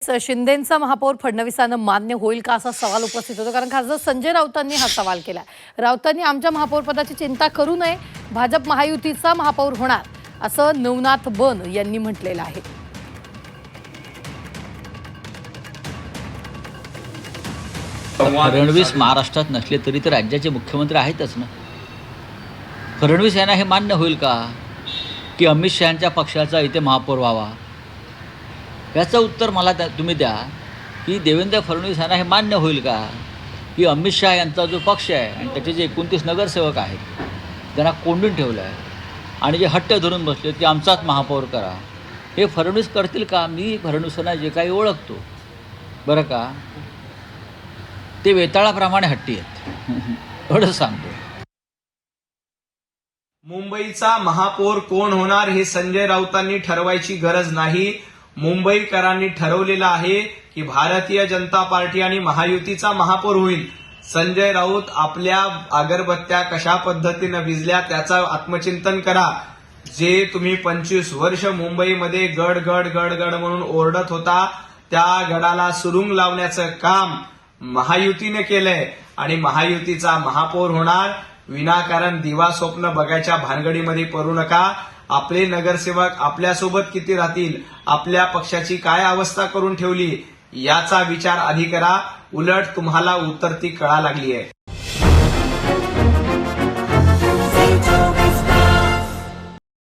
शिंदेंचा महापौर फडणवीसांना मान्य होईल का असा सवाल उपस्थित होतो, कारण खासदार संजय राऊतांनी हा सवाल केला। राऊतांनी आमच्या महापौर पदाची चिंता करू नये, भाजप महायुतीचा महापौर होणार असं नवनाथ बन यांनी म्हटलेलं आहे। फडणवीस महाराष्ट्रात नसले तरी तर राज्याचे मुख्यमंत्री आहेतच ना। फडणवीस यांना हे मान्य होईल का की अमित शहांच्या पक्षाचा इथे महापौर व्हावा? याचं उत्तर मला तुम्ही द्या की देवेंद्र फडणवीस यांना हे मान्य होईल का की अमित शहा यांचा जो पक्ष आहे आणि त्याचे जे 29 नगरसेवक आहेत त्यांना कोंडून ठेवलं आहे आणि जे हट्ट धरून बसले की आमचाच महापौर करा, हे फडणवीस करतील का? मी फडणवीसांना जे काही ओळखतो बरं का, ते वेताळाप्रमाणे हट्टी आहेत एवढं सांगतो। मुंबईचा महापौर कोण होणार हे संजय राऊतांनी ठरवायची गरज नाही। मुंबईकरांनी ठरवलेलं आहे की भारतीय जनता पार्टी आणि महायुतीचा महापौर होईल। संजय राऊत आपल्या अगरबत्त्या कशा पद्धतीनं विजल्या त्याचं आत्मचिंतन करा। जे तुम्ही 25 वर्ष मुंबईमध्ये गड गड गड गड म्हणून ओरडत होता, त्या गडाला सुरुंग लावण्याचं काम महायुतीने केलंय आणि महायुतीचा महापौर होणार। विनाकारण दिवा स्वप्न बघायच्या भानगडीमध्ये पडू नका। आपले नगरसेवक आपल्यासोबत किती राहतील, आपल्या पक्षाची काय अवस्था करून ठेवली याचा विचार आधी करा। उलट तुम्हाला उतरती कळा लागली आहे।